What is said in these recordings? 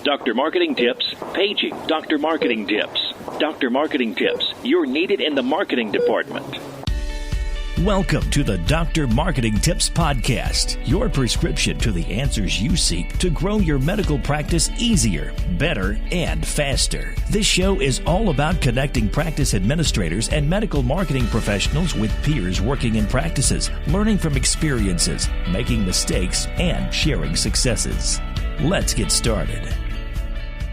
Dr. Marketing Tips, paging Dr. Marketing Tips. Dr. Marketing Tips, you're needed in the marketing department. Welcome to the Dr. Marketing Tips Podcast, your prescription to the answers you seek to grow your medical practice easier, better, and faster. This show is all about connecting practice administrators and medical marketing professionals with peers working in practices, learning from experiences, making mistakes, and sharing successes. Let's get started.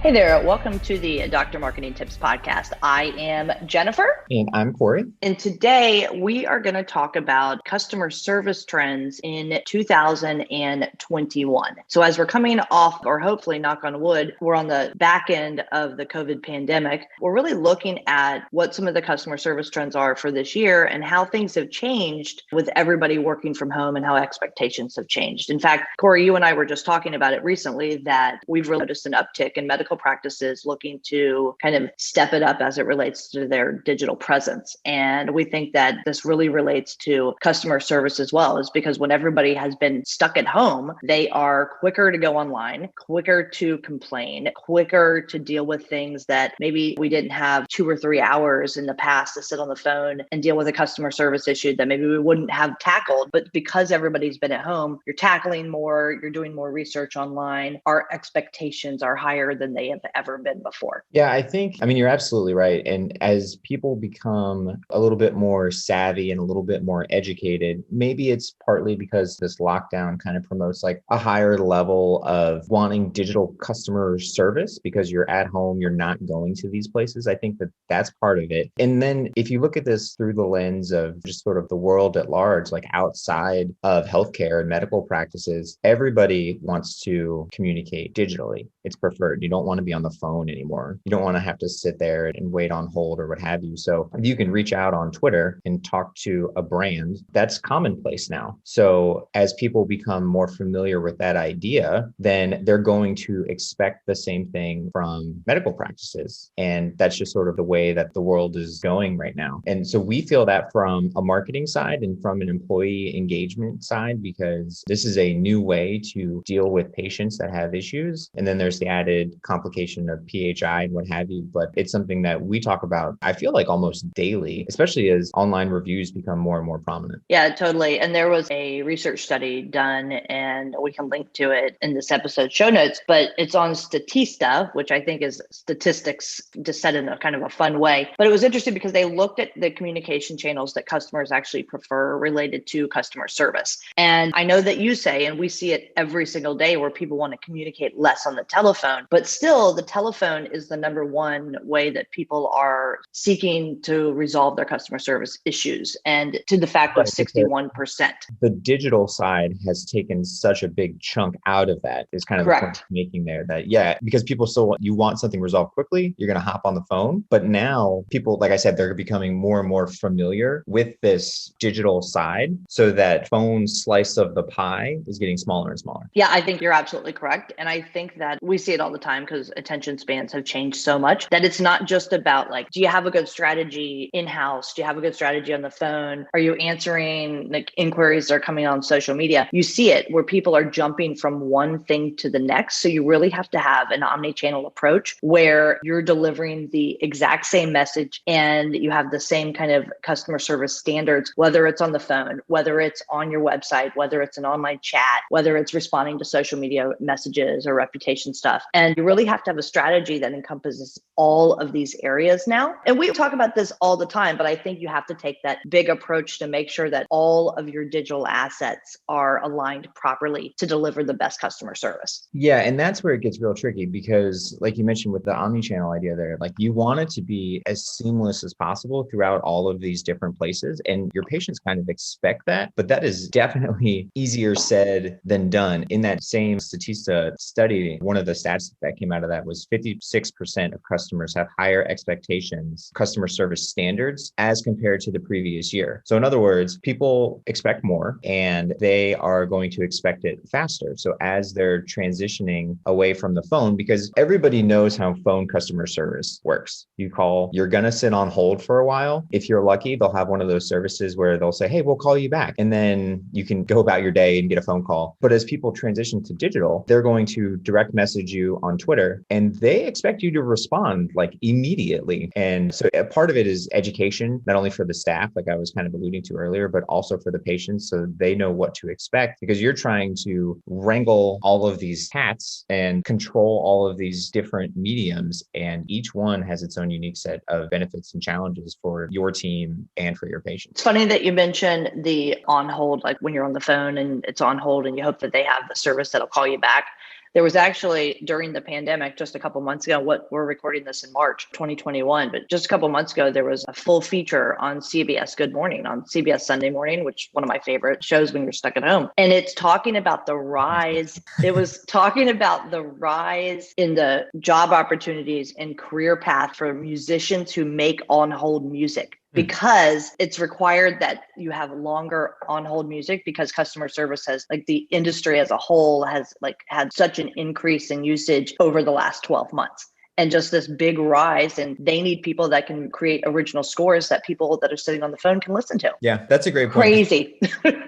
Hey there, welcome to the Dr. Marketing Tips Podcast. I am Jennifer. And I'm Corey. And today we are going to talk about customer service trends in 2021. So as we're coming off, or hopefully knock on wood, we're on the back end of the COVID pandemic, we're really looking at what some of the customer service trends are for this year and how things have changed with everybody working from home and how expectations have changed. In fact, Corey, you and I were just talking about it recently that we've really noticed an uptick in medical practices looking to kind of step it up as it relates to their digital presence. And we think that this really relates to customer service as well, is because when everybody has been stuck at home, they are quicker to go online, quicker to complain, quicker to deal with things that maybe we didn't have 2 or 3 hours in the past to sit on the phone and deal with a customer service issue that maybe we wouldn't have tackled. But because everybody's been at home, you're tackling more, you're doing more research online. Our expectations are higher than they have ever been before. Yeah, you're absolutely right. And as people become a little bit more savvy and a little bit more educated, maybe it's partly because this lockdown kind of promotes like a higher level of wanting digital customer service because you're at home, you're not going to these places. I think that that's part of it. And then if you look at this through the lens of just sort of the world at large, like outside of healthcare and medical practices, everybody wants to communicate digitally. It's preferred. You don't want to be on the phone anymore. You don't want to have to sit there and wait on hold or what have you. So if you can reach out on Twitter and talk to a brand, that's commonplace now. So as people become more familiar with that idea, then they're going to expect the same thing from medical practices. And that's just sort of the way that the world is going right now. And so we feel that from a marketing side and from an employee engagement side, because this is a new way to deal with patients that have issues. And then there's the added complication of PHI and what have you, but it's something that we talk about, I feel like almost daily, especially as online reviews become more and more prominent. Yeah, totally. And there was a research study done, and we can link to it in this episode show notes, but it's on Statista, which I think is statistics just said in a kind of a fun way. But it was interesting because they looked at the communication channels that customers actually prefer related to customer service. And I know that you say, and we see it every single day, where people want to communicate less on the telephone, but still the telephone is the number one way that people are seeking to resolve their customer service issues. And to the fact of 61%. The digital side has taken such a big chunk out of that is kind of Correct. The point making there that, yeah, because people still, you want something resolved quickly, you're going to hop on the phone. But now people, like I said, they're becoming more and more familiar with this digital side so that phone slice of the pie is getting smaller and smaller. Yeah, I think you're absolutely correct. And I think that we see it all the time because attention spans have changed so much that it's not just about like, do you have a good strategy in-house? Do you have a good strategy on the phone? Are you answering like inquiries that are coming on social media? You see it where people are jumping from one thing to the next. So you really have to have an omni-channel approach where you're delivering the exact same message and you have the same kind of customer service standards, whether it's on the phone, whether it's on your website, whether it's an online chat, whether it's responding to social media messages or reputation stuff. And you really have to have a strategy that encompasses all of these areas now. And we talk about this all the time, but I think you have to take that big approach to make sure that all of your digital assets are aligned properly to deliver the best customer service. Yeah. And that's where it gets real tricky because like you mentioned with the omni-channel idea there, like you want it to be as seamless as possible throughout all of these different places. And your patients kind of expect that, but that is definitely easier said than done. In that same Statista study, one of the stats that came out out of that was 56% of customers have higher expectations, customer service standards as compared to the previous year. So in other words, people expect more and they are going to expect it faster. So as they're transitioning away from the phone, because everybody knows how phone customer service works. You call, you're going to sit on hold for a while. If you're lucky, they'll have one of those services where they'll say, hey, we'll call you back. And then you can go about your day and get a phone call. But as people transition to digital, they're going to direct message you on Twitter and they expect you to respond like immediately. And so a part of it is education, not only for the staff, like I was kind of alluding to earlier, but also for the patients so they know what to expect, because you're trying to wrangle all of these hats and control all of these different mediums. And each one has its own unique set of benefits and challenges for your team and for your patients. It's funny that you mentioned the on hold, like when you're on the phone and it's on hold and you hope that they have the service that'll call you back. There was actually during the pandemic, just a couple months ago, we're recording this in March 2021, but just a couple months ago, there was a full feature on CBS Good Morning, on CBS Sunday Morning, which is one of my favorite shows when you're stuck at home. And it's talking about the rise. It was talking about the rise in the job opportunities and career path for musicians who make on hold music. Because it's required that you have longer on hold music, because customer service has, like, the industry as a whole has like had such an increase in usage over the last 12 months. And just this big rise, and they need people that can create original scores that people that are sitting on the phone can listen to. Yeah, that's a great point. Crazy.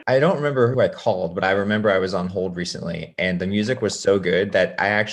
I don't remember who I called, but I remember I was on hold recently and the music was so good that I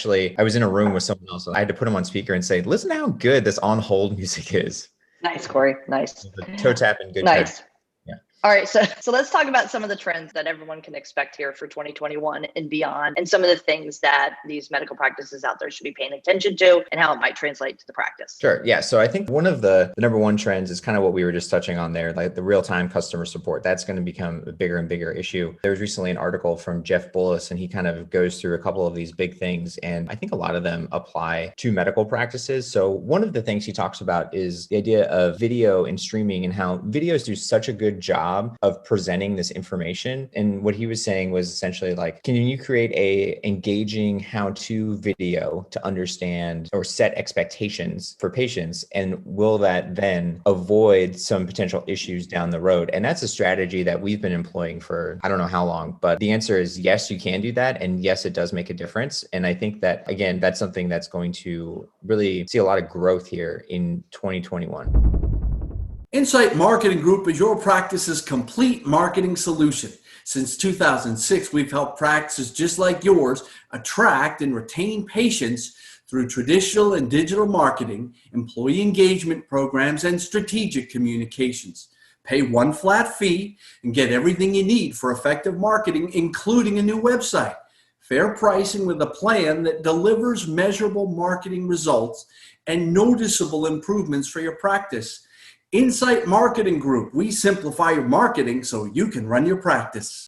was in a room with someone else. And I had to put them on speaker and say, listen how good this on hold music is. Nice, Corey. Nice. Toe tap and good. Nice. Toe. Yeah. All right. So let's talk about some of the trends that everyone can expect here for 2021 and beyond, and some of the things that these medical practices out there should be paying attention to and how it might translate to the practice. Sure. Yeah. So I think one of the number one trends is kind of what we were just touching on there, like the real-time customer support. That's going to become a bigger and bigger issue. There was recently an article from Jeff Bullis, and he kind of goes through a couple of these big things. And I think a lot of them apply to medical practices. So one of the things he talks about is the idea of video and streaming and how videos do such a good job of presenting this information. And what he was saying was essentially like, can you create a engaging how-to video to understand or set expectations for patients? And will that then avoid some potential issues down the road? And that's a strategy that we've been employing for, I don't know how long, but the answer is yes, you can do that. And yes, it does make a difference. And I think that, again, that's something that's going to really see a lot of growth here in 2021. Insight Marketing Group is your practice's complete marketing solution. Since 2006, we've helped practices just like yours attract and retain patients through traditional and digital marketing, employee engagement programs, and strategic communications. Pay one flat fee and get everything you need for effective marketing, including a new website. Fair pricing with a plan that delivers measurable marketing results and noticeable improvements for your practice. Insight Marketing Group. We simplify your marketing so you can run your practice.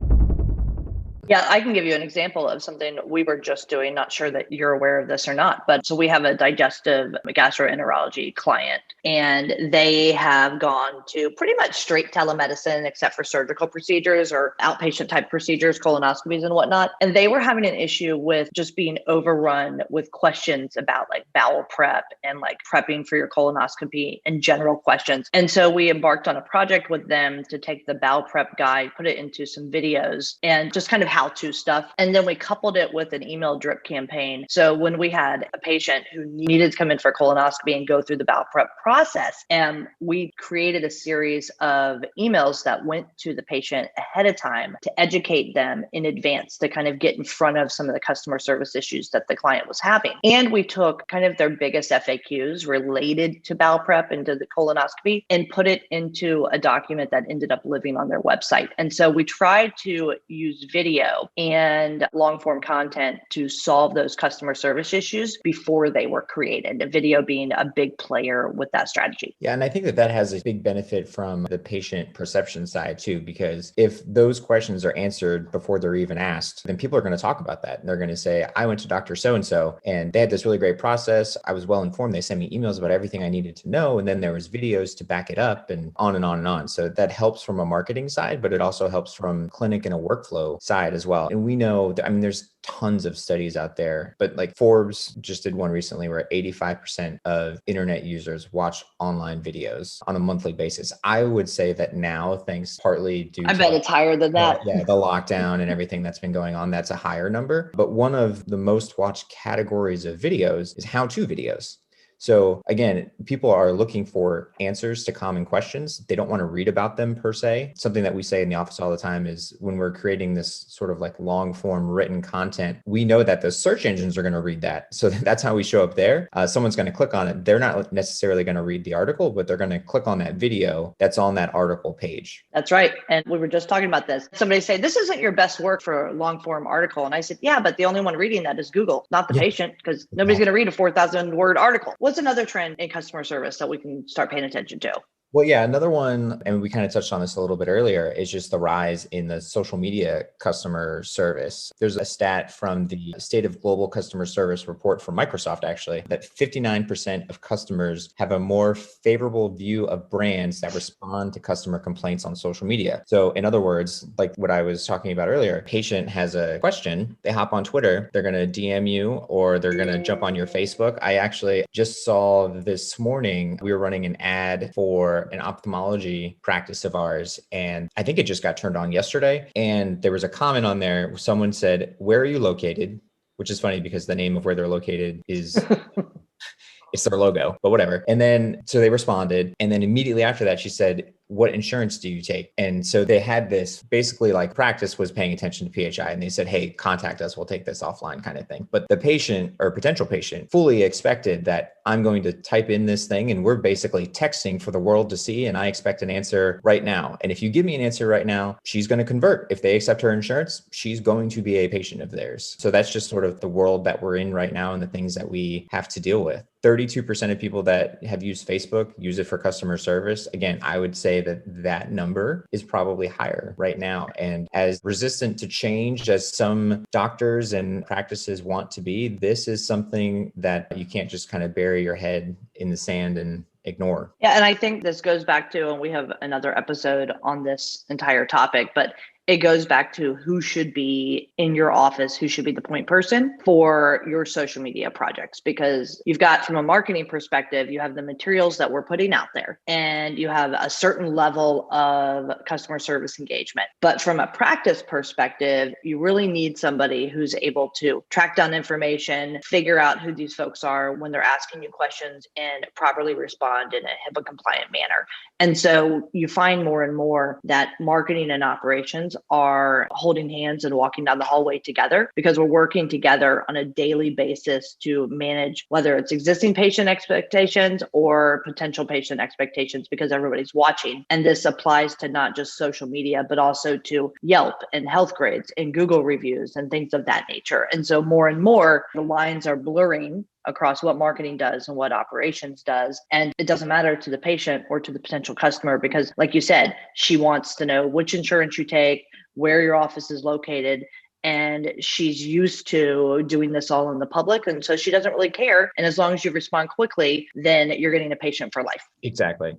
Yeah, I can give you an example of something we were just doing. Not sure that you're aware of this or not, but so we have a digestive gastroenterology client, and they have gone to pretty much straight telemedicine, except for surgical procedures or outpatient type procedures, colonoscopies and whatnot. And they were having an issue with just being overrun with questions about like bowel prep and like prepping for your colonoscopy and general questions. And so we embarked on a project with them to take the bowel prep guide, put it into some videos and just kind of how-to stuff. And then we coupled it with an email drip campaign. So when we had a patient who needed to come in for a colonoscopy and go through the bowel prep process, and we created a series of emails that went to the patient ahead of time to educate them in advance to kind of get in front of some of the customer service issues that the client was having. And we took kind of their biggest FAQs related to bowel prep and to the colonoscopy and put it into a document that ended up living on their website. And so we tried to use video and long form content to solve those customer service issues before they were created, the video being a big player with that strategy. Yeah. And I think that that has a big benefit from the patient perception side too, because if those questions are answered before they're even asked, then people are going to talk about that. And they're going to say, I went to Dr. So-and-so and they had this really great process. I was well informed. They sent me emails about everything I needed to know. And then there was videos to back it up and on and on and on. So that helps from a marketing side, but it also helps from clinic and a workflow side as as well. And we know that, there's tons of studies out there, but like Forbes just did one recently where 85% of internet users watch online videos on a monthly basis. I would say that now, thanks partly due I bet it's higher than that. The lockdown and everything that's been going on, that's a higher number. But one of the most watched categories of videos is how-to videos. So again, people are looking for answers to common questions. They don't want to read about them per se. Something that we say in the office all the time is when we're creating this sort of like long form written content, we know that the search engines are going to read that. So that's how we show up there. Someone's going to click on it. They're not necessarily going to read the article, but they're going to click on that video that's on that article page. That's right. And we were just talking about this. Somebody said, this isn't your best work for a long form article. And I said, yeah, but the only one reading that is Google, not the patient, because nobody's going to read a 4,000 word article. What's another trend in customer service that we can start paying attention to? Well, yeah, another one, and we kind of touched on this a little bit earlier, is just the rise in the social media customer service. There's a stat from the State of Global Customer Service report from Microsoft, actually, that 59% of customers have a more favorable view of brands that respond to customer complaints on social media. So in other words, like what I was talking about earlier, a patient has a question, they hop on Twitter, they're going to DM you, or they're going to jump on your Facebook. I actually just saw this morning, we were running an ad for an ophthalmology practice of ours. And I think it just got turned on yesterday. And there was a comment on there. Someone said, "Where are you located?" Which is funny because the name of where they're located is it's their logo, but whatever. And then, so they responded. And then immediately after that, she said, "What insurance do you take?" And so they had this basically like practice was paying attention to PHI and they said, "Hey, contact us. We'll take this offline," kind of thing. But the patient or potential patient fully expected that I'm going to type in this thing and we're basically texting for the world to see. And I expect an answer right now. And if you give me an answer right now, she's going to convert. If they accept her insurance, she's going to be a patient of theirs. So that's just sort of the world that we're in right now and the things that we have to deal with. 32% of people that have used Facebook use it for customer service. Again, I would say that number is probably higher right now. And as resistant to change as some doctors and practices want to be, this is something that you can't just kind of bury your head in the sand and ignore. Yeah. And I think this goes back to, and we have another episode on this entire topic, but it goes back to who should be in your office, who should be the point person for your social media projects. Because you've got, from a marketing perspective, you have the materials that we're putting out there and you have a certain level of customer service engagement. But from a practice perspective, you really need somebody who's able to track down information, figure out who these folks are when they're asking you questions, and properly respond in a HIPAA compliant manner. And so you find more and more that marketing and operations are holding hands and walking down the hallway together because we're working together on a daily basis to manage whether it's existing patient expectations or potential patient expectations because everybody's watching. And this applies to not just social media, but also to Yelp and health grades and Google reviews and things of that nature. And so more and more, the lines are blurring across what marketing does and what operations does. And it doesn't matter to the patient or to the potential customer because, like you said, she wants to know which insurance you take, where your office is located, and she's used to doing this all in the public. And so she doesn't really care. And as long as you respond quickly, then you're getting a patient for life. Exactly.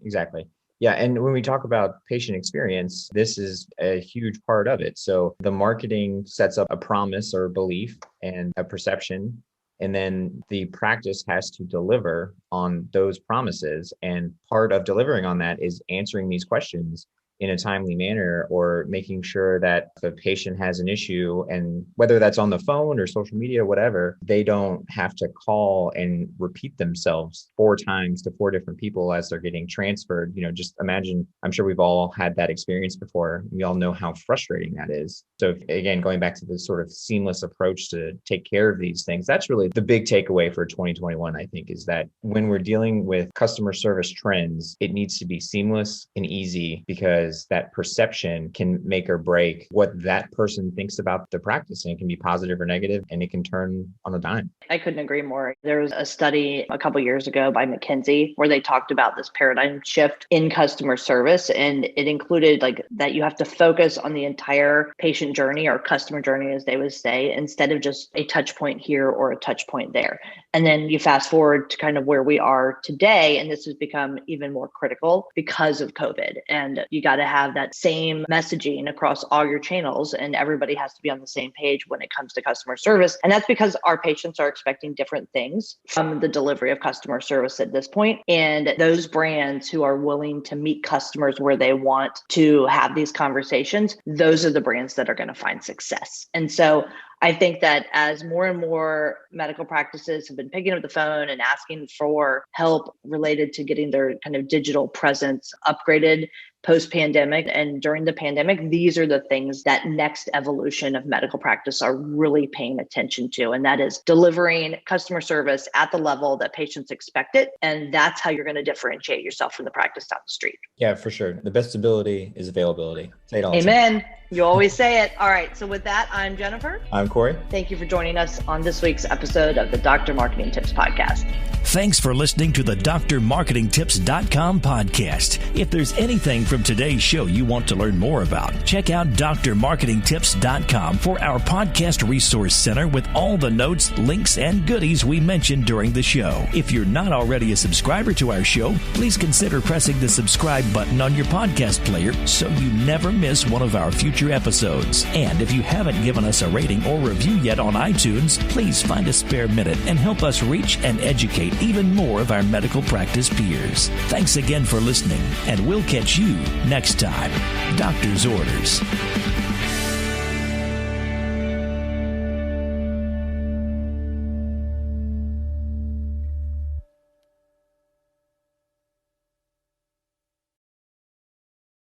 Yeah. And when we talk about patient experience, this is a huge part of it. So the marketing sets up a promise or belief and a perception. And then the practice has to deliver on those promises. And part of delivering on that is answering these questions in a timely manner or making sure that the patient has an issue, and whether that's on the phone or social media, whatever, they don't have to call and repeat themselves 4 times to 4 different people as they're getting transferred. Just imagine, I'm sure we've all had that experience before. We all know how frustrating that is. So again, going back to this sort of seamless approach to take care of these things, that's really the big takeaway for 2021, I think, is that when we're dealing with customer service trends, it needs to be seamless and easy because that perception can make or break what that person thinks about the practice, and it can be positive or negative, and it can turn on a dime. I couldn't agree more. There was a study a couple of years ago by McKinsey where they talked about this paradigm shift in customer service, and it included like that you have to focus on the entire patient journey or customer journey, as they would say, instead of just a touch point here or a touch point there. And then you fast forward to kind of where we are today, and this has become even more critical because of COVID. And you got to have that same messaging across all your channels, and everybody has to be on the same page when it comes to customer service. And that's because our patients are expecting different things from the delivery of customer service at this point. And those brands who are willing to meet customers where they want to have these conversations, those are the brands that are going to find success. And so I think that as more and more medical practices have been picking up the phone and asking for help related to getting their kind of digital presence upgraded post-pandemic and during the pandemic, these are the things that next evolution of medical practice are really paying attention to. And that is delivering customer service at the level that patients expect it. And that's how you're going to differentiate yourself from the practice down the street. Yeah, for sure. The best ability is availability. Say it all. Amen. You always say it. All right. So with that, I'm Jennifer. I'm Corey. Thank you for joining us on this week's episode of the Dr. Marketing Tips Podcast. Thanks for listening to the DrMarketingTips.com podcast. If there's anything from today's show you want to learn more about, check out DrMarketingTips.com for our podcast resource center with all the notes, links, and goodies we mentioned during the show. If you're not already a subscriber to our show, please consider pressing the subscribe button on your podcast player so you never miss one of our future episodes. And if you haven't given us a rating or review yet on iTunes, please find a spare minute and help us reach and educate even more of our medical practice peers. Thanks again for listening, and we'll catch you next time. Doctor's orders.